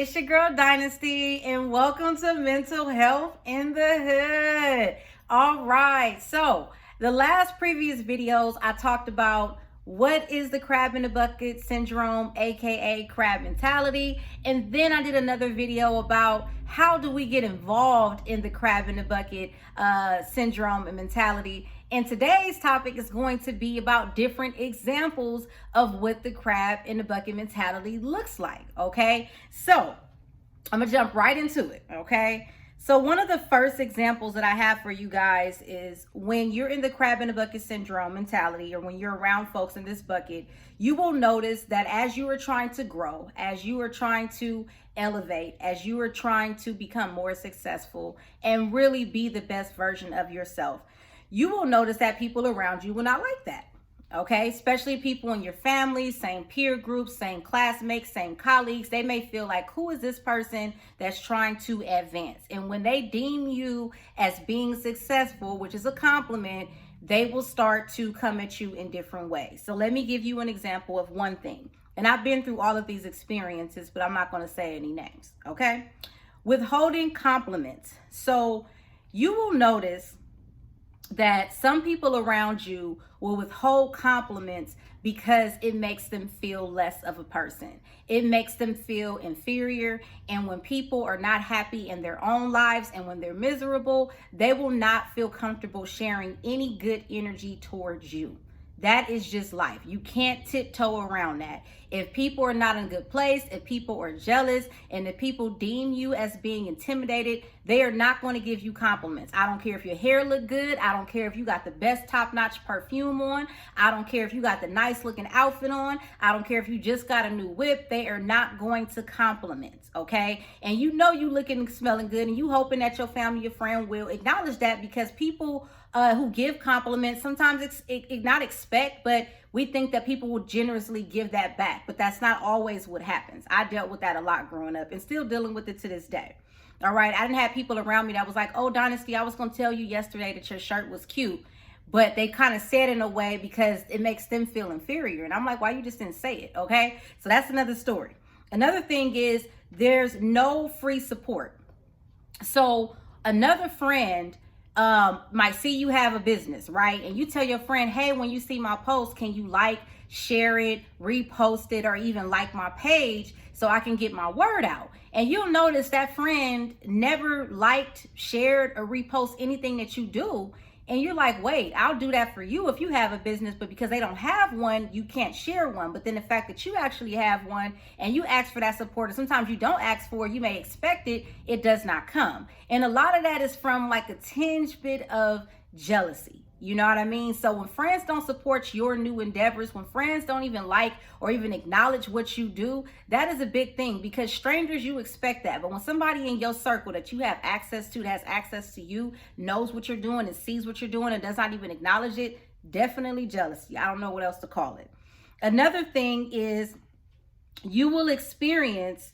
it's your girl Dynasty, and welcome to Mental Health in the Hood. All right, so the last previous videos I talked about what is the crab in the bucket syndrome, aka crab mentality, and then I did another video about how do we get involved in the crab in the bucket syndrome and mentality. And today's topic is going to be about different examples of what the crab in the bucket mentality looks like, okay? So I'm gonna jump right into it, okay? So one of the first examples that I have for you guys is when you're in the crab in the bucket syndrome mentality, or when you're around folks in this bucket, you will notice that as you are trying to grow, as you are trying to elevate, as you are trying to become more successful and really be the best version of yourself, you will notice that people around you will not like that. Okay, especially people in your family, same peer groups, same classmates, same colleagues. They may feel like, who is this person that's trying to advance? And when they deem you as being successful, which is a compliment, they will start to come at you in different ways. So let me give you an example of one thing. And I've been through all of these experiences, but I'm not going to say any names. Okay, withholding compliments. So you will notice that some people around you will withhold compliments because it makes them feel less of a person. It makes them feel inferior. And when people are not happy in their own lives and when they're miserable, they will not feel comfortable sharing any good energy towards you. That is just life. You can't tiptoe around that. If people are not in a good place, if people are jealous, and if people deem you as being intimidated, they are not going to give you compliments. I don't care if your hair look good. I don't care if you got the best top-notch perfume on. I don't care if you got the nice looking outfit on. I don't care if you just got a new whip. They are not going to compliment, okay? And you know you looking and smelling good, and you hoping that your family, your friend will acknowledge that, because people who give compliments sometimes not expect, but we think that people will generously give that back, but that's not always what happens. I dealt with that a lot growing up and still dealing with it to this day. All right, I didn't have people around me that was like, oh, Dynasty, I was going to tell you yesterday that your shirt was cute, but they kind of said it in a way because it makes them feel inferior. And I'm like, why you just didn't say it? Okay, so that's another story. Another thing is there's no free support. So another friend might see you have a business, right? And you tell your friend, hey, when you see my post, can you like, share it, repost it, or even like my page so I can get my word out? And you'll notice that friend never liked, shared, or repost anything that you do. And you're like, wait, I'll do that for you if you have a business, but because they don't have one, you can't share one. But then the fact that you actually have one and you ask for that support, and sometimes you don't ask for it, you may expect it, it does not come. And a lot of that is from like a tinge bit of jealousy. You know what I mean? So when friends don't support your new endeavors, when friends don't even like or even acknowledge what you do, that is a big thing, because strangers, you expect that. But when somebody in your circle that you have access to, that has access to you, knows what you're doing and sees what you're doing and does not even acknowledge it, definitely jealousy. I don't know what else to call it. Another thing is you will experience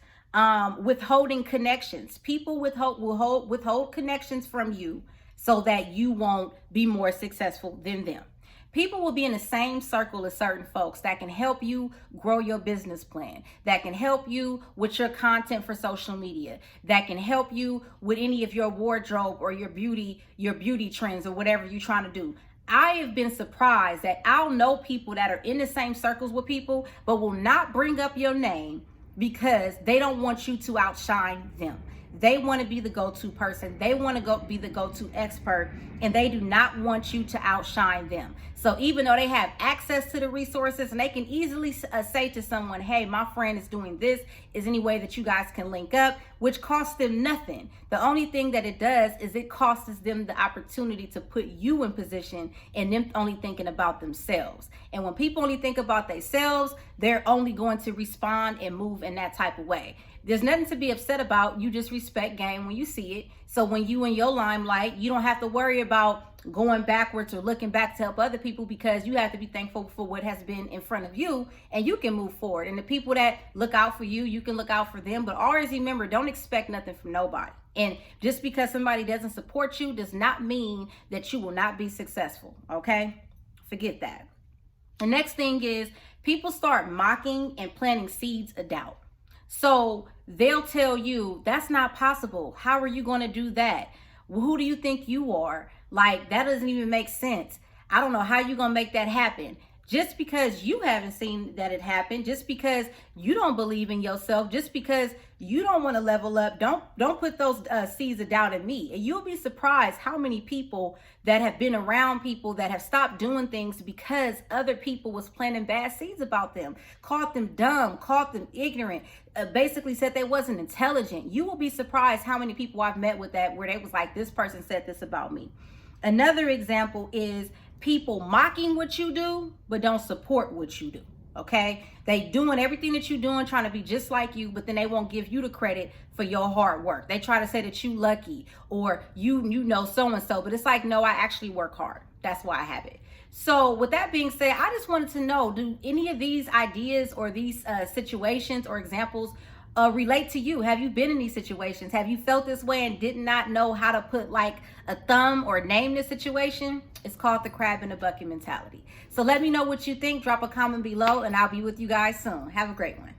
withholding connections. People withhold connections from you so that you won't be more successful than them. People will be in the same circle as certain folks that can help you grow your business plan, that can help you with your content for social media, that can help you with any of your wardrobe or your beauty trends or whatever you're trying to do. I have been surprised that I'll know people that are in the same circles with people, but will not bring up your name because they don't want you to outshine them. They want to be the go-to person. They want to be the go-to expert, and they do not want you to outshine them. So even though they have access to the resources and they can easily say to someone, hey, my friend is doing this, is any way that you guys can link up, which costs them nothing. The only thing that it does is it costs them the opportunity to put you in position, and them only thinking about themselves. And when people only think about themselves, they're only going to respond and move in that type of way. There's nothing to be upset about. You just respect game when you see it. So when you in your limelight, you don't have to worry about going backwards or looking back to help other people, because you have to be thankful for what has been in front of you, and you can move forward. And the people that look out for you, you can look out for them. But always remember, don't expect nothing from nobody. And just because somebody doesn't support you does not mean that you will not be successful, okay? Forget that. The next thing is people start mocking and planting seeds of doubt. So they'll tell you that's not possible. How are you going to do that? Well, who do you think you are? Like, that doesn't even make sense. I don't know how you're going to make that happen. Just because you haven't seen that it happen, just because you don't believe in yourself, just because you don't want to level up, don't put those seeds of doubt in me. And you'll be surprised how many people that have been around people that have stopped doing things because other people was planting bad seeds about them, called them dumb, called them ignorant, basically said they wasn't intelligent. You will be surprised how many people I've met with that, where they was like, this person said this about me. Another example is people mocking what you do, but don't support what you do. Okay, they doing everything that you're doing, trying to be just like you, but then they won't give you the credit for your hard work. They try to say that you lucky, or you know so and so, but it's like, no, I actually work hard. That's why I have it. So with that being said, I just wanted to know, do any of these ideas or these situations or examples relate to you? Have you been in these situations? Have you felt this way and did not know how to put like a thumb or name this situation? It's called the crab in the bucket mentality. So let me know what you think. Drop a comment below and I'll be with you guys soon. Have a great one.